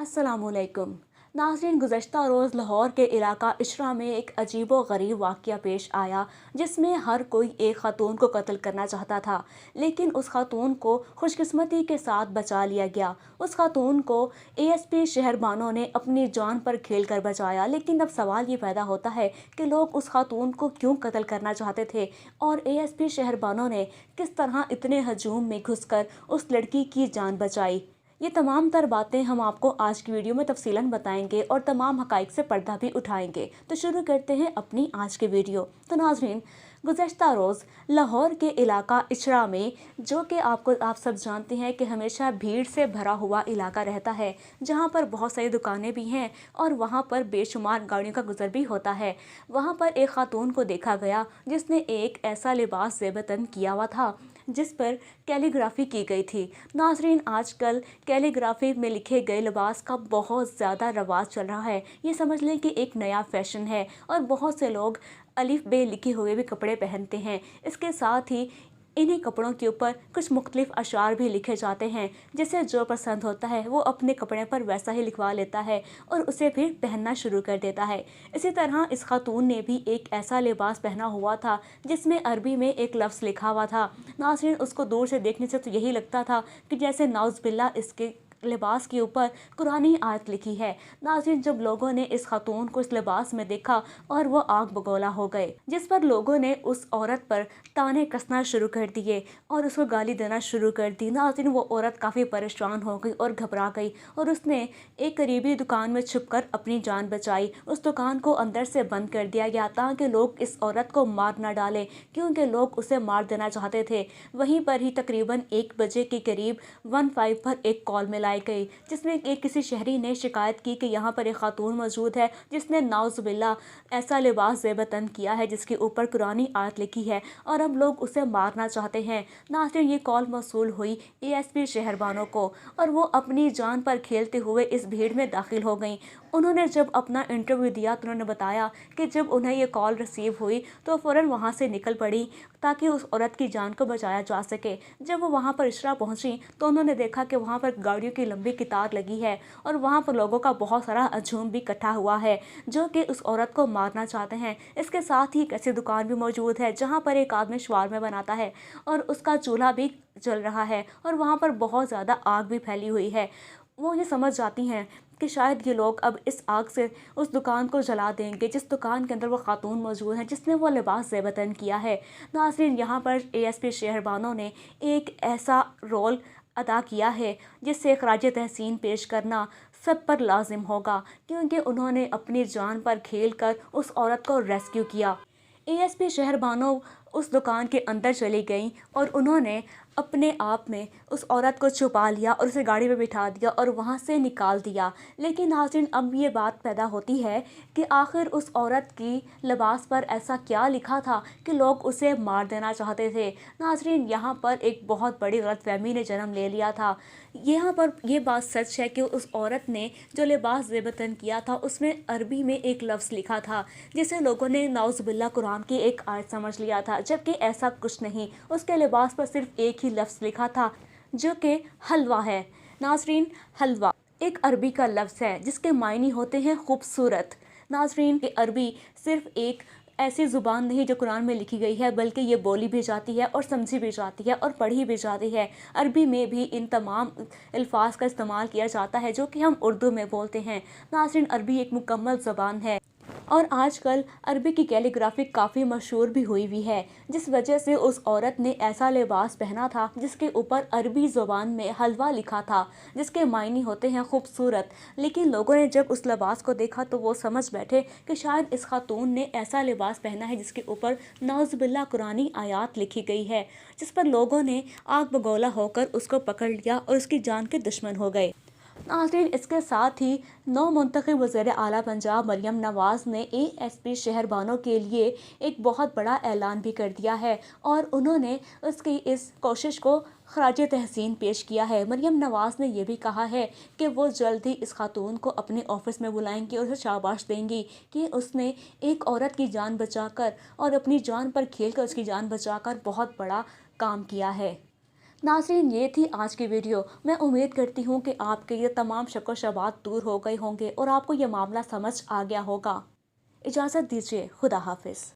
अस्सलामुअलैकुम नाज़रीन, गुज़श्ता रोज़ लाहौर के इलाका इशरा में एक अजीबो गरीब वाक़या पेश आया जिसमें हर कोई एक ख़ातून को कत्ल करना चाहता था। लेकिन उस ख़ातून को खुशकिस्मती के साथ बचा लिया गया। उस ख़ातून को एएसपी शहर बानो ने अपनी जान पर खेल कर बचाया। लेकिन अब सवाल ये पैदा होता है कि लोग उस ख़ातून को क्यों कत्ल करना चाहते थे और एएसपी शहर बानो ने किस तरह इतने हजूम में घुसकर उस लड़की की जान बचाई। ये तमाम तर बातें हम आपको आज की वीडियो में तफसीलन बताएंगे और तमाम हकाइक से पर्दा भी उठाएंगे। तो शुरू करते हैं अपनी आज की वीडियो। तो नाज़रीन, गुज़श्ता रोज़ लाहौर के इलाका इशरा में, जो कि आप सब जानते हैं कि हमेशा भीड़ से भरा हुआ इलाका रहता है, जहां पर बहुत सारी दुकानें भी हैं और वहां पर बेशुमार गाड़ियों का गुजर भी होता है। वहां पर एक खातून को देखा गया जिसने एक ऐसा लिबास ज़ेबतन किया हुआ था जिस पर कैलीग्राफी की गई थी। नाज़रीन, आजकल कैलीग्राफी में लिखे गए लिबास का बहुत ज़्यादा रवाज चल रहा है। ये समझ लें कि एक नया फैशन है और बहुत से लोग अलिफ बे लिखे हुए भी कपड़े पहनते हैं। इसके साथ ही इन्हीं कपड़ों के ऊपर कुछ मुख्तलिफ अशार भी लिखे जाते हैं, जिसे जो पसंद होता है वो अपने कपड़े पर वैसा ही लिखवा लेता है और उसे फिर पहनना शुरू कर देता है। इसी तरह इस खातून ने भी एक ऐसा लिबास पहना हुआ था जिसमें अरबी में एक लफ्ज़ लिखा हुआ था। नाज़रीन, उसको दूर से देखने से तो यही लगता था कि जैसे नाउज़ुबिल्लाह इसके लिबास के ऊपर कुरानी आयत लिखी है। नाज़रीन, जब लोगों ने इस खातून को इस लिबास में देखा और वो आग बगोला हो गए, जिस पर लोगों ने उस औरत पर ताने कसना शुरू कर दिए और उसको गाली देना शुरू कर दी। नाज़रीन, वो औरत काफ़ी परेशान हो गई और घबरा गई और उसने एक करीबी दुकान में छुपकर अपनी जान बचाई। उस दुकान को अंदर से बंद कर दिया गया ताकि लोग इस औरत को मार ना डालें, क्योंकि लोग उसे मार देना चाहते थे। वहीं पर ही तकरीबन 1 बजे के करीब 15 पर एक कॉल मिलाई गई, जिसमें एक किसी शहरी ने शिकायत की कि यहाँ पर एक खातून मौजूद है जिसने नाउज़ुबिल्लाह ऐसा लिबास ज़ेबतन किया है जिसके ऊपर कुरानी आयत लिखी है और अब लोग उसे मारना चाहते हैं। नाज़रीन, ये कॉल मौसूल हुई एएसपी शहर बानो को और वो अपनी जान पर खेलते हुए इस भीड़ में दाखिल हो गई। उन्होंने जब अपना इंटरव्यू दिया तो उन्होंने बताया कि जब उन्हें ये कॉल रिसीव हुई तो फ़ौरन वहाँ से निकल पड़ी ताकि उस औरत की जान को बचाया जा सके। जब वो वहाँ पर इशरा पहुँची तो उन्होंने देखा कि वहाँ पर गाड़ियों की लंबी कतार लगी है और वहाँ पर लोगों का बहुत सारा हजूम भी इकट्ठा हुआ है जो कि उस औरत को मारना चाहते हैं। इसके साथ ही एक ऐसी दुकान भी मौजूद है जहाँ पर एक आदमी शवारमे बनाता है और उसका चूल्हा भी जल रहा है और वहाँ पर बहुत ज़्यादा आग भी फैली हुई है। वो ये समझ जाती हैं कि शायद ये लोग अब इस आग से उस दुकान को जला देंगे जिस दुकान के अंदर वो खातून मौजूद है जिसने वो लिबास ज़ेबतन किया है। नाज़रीन, यहाँ पर एएसपी शहर बानो ने एक ऐसा रोल अदा किया है जिससे खराज तहसीन पेश करना सब पर लाजिम होगा, क्योंकि उन्होंने अपनी जान पर खेल कर उस औरत को रेस्क्यू किया। एएसपी शहर बानो उस दुकान के अंदर चली गई और उन्होंने अपने आप में उस औरत को छुपा लिया और उसे गाड़ी में बिठा दिया और वहाँ से निकाल दिया। लेकिन नाज़रीन, अब ये बात पैदा होती है कि आखिर उस औरत की लिबास पर ऐसा क्या लिखा था कि लोग उसे मार देना चाहते थे। नाज़रीन, यहाँ पर एक बहुत बड़ी गलतफहमी ने जन्म ले लिया था। यहाँ पर ये बात सच है कि उस औरत ने जो लिबास ज़ेबतन किया था उसमें अरबी में एक लफ्ज़ लिखा था जिसे लोगों ने नाउज़ुबिल्लाह कुरान की एक आयत समझ लिया था, जबकि ऐसा कुछ नहीं। उसके लिबास पर सिर्फ एक ही लफ्ज़ लिखा था जो कि हलवा है। नाज़रीन, हलवा एक अरबी का लफ्ज़ है जिसके मायने होते हैं खूबसूरत। नाज़रीन, ये अरबी सिर्फ एक ऐसी ज़ुबान नहीं जो कुरान में लिखी गई है, बल्कि ये बोली भी जाती है और समझी भी जाती है और पढ़ी भी जाती है। अरबी में भी इन तमाम अल्फाज का इस्तेमाल किया जाता है जो कि हम उर्दू में बोलते हैं। नाज़रीन, अरबी एक मुकम्मल ज़बान है और आजकल अरबी की कैलीग्राफी काफ़ी मशहूर भी हुई है, जिस वजह से उस औरत ने ऐसा लिबास पहना था जिसके ऊपर अरबी ज़ुबान में हलवा लिखा था जिसके मायने होते हैं खूबसूरत। लेकिन लोगों ने जब उस लिबास को देखा तो वो समझ बैठे कि शायद इस खातून ने ऐसा लिबास पहना है जिसके ऊपर नाउज़ुबिल्लाह कुरानी आयात लिखी गई है, जिस पर लोगों ने आग बगोला होकर उसको पकड़ लिया और उसकी जान के दुश्मन हो गए। नाज़रीन, इसके साथ ही नौ मुंतखब वज़ीर आला पंजाब मरियम नवाज़ ने एएसपी शहर बानो के लिए एक बहुत बड़ा ऐलान भी कर दिया है और उन्होंने उसकी इस कोशिश को खराज तहसीन पेश किया है। मरियम नवाज़ ने यह भी कहा है कि वो जल्द ही इस खातून को अपने ऑफिस में बुलाएंगी और उसे शाबाश देंगी कि उसने एक औरत की जान बचाकर और अपनी जान पर खेल कर उसकी जान बचाकर बहुत बड़ा काम किया है। नाज़रीन, ये थी आज की वीडियो। मैं उम्मीद करती हूँ कि आपके ये तमाम शक व शबात दूर हो गए होंगे और आपको ये मामला समझ आ गया होगा। इजाज़त दीजिए, खुदा हाफिज़।